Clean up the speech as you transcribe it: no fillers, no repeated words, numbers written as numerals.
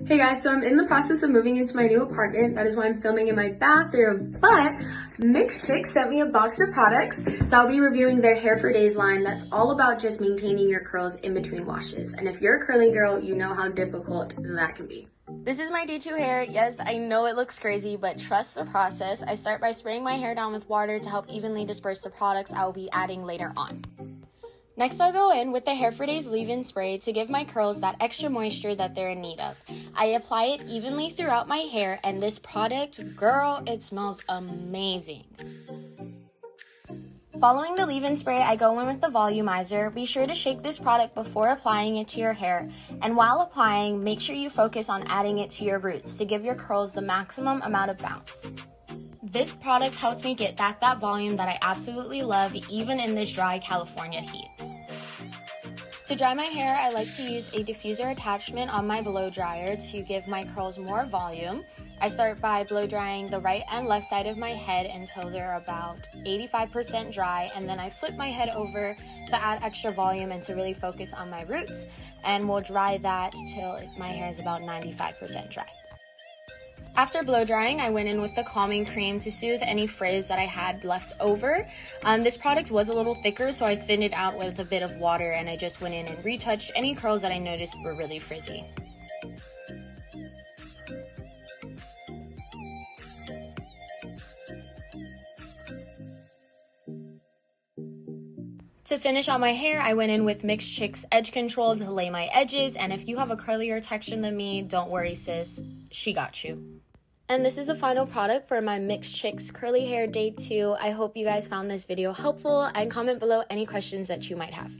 Hey guys, so I'm in the process of moving into my new apartment. That is why I'm filming in my bathroom. But Mixed Chicks sent me a box of products. So I'll be reviewing their Hair for Days line that's all about just maintaining your curls in between washes. And if you're a curly girl, you know how difficult that can be. This is my day 2 hair. Yes, I know it looks crazy, but trust the process. I start by spraying my hair down with water to help evenly disperse the products I will be adding later on. Next, I'll go in with the Hair for Days leave-in spray to give my curls that extra moisture that they're in need of. I apply it evenly throughout my hair, and this product, girl, it smells amazing. Following the leave-in spray, I go in with the Volumizer. Be sure to shake this product before applying it to your hair, and while applying, make sure you focus on adding it to your roots to give your curls the maximum amount of bounce. This product helps me get back that volume that I absolutely love even in this dry California heat. To dry my hair, I like to use a diffuser attachment on my blow dryer to give my curls more volume. I start by blow drying the right and left side of my head until they're about 85% dry, and then I flip my head over to add extra volume and to really focus on my roots, and we'll dry that till my hair is about 95% dry. After blow drying, I went in with the calming cream to soothe any frizz that I had left over. This product was a little thicker, so I thinned it out with a bit of water, and I just went in and retouched any curls that I noticed were really frizzy. To finish on my hair, I went in with Mixed Chicks Edge Control to lay my edges, and if you have a curlier texture than me, don't worry sis, she got you. And this is the final product for my Mixed Chicks curly hair day 2. I hope you guys found this video helpful, and comment below any questions that you might have.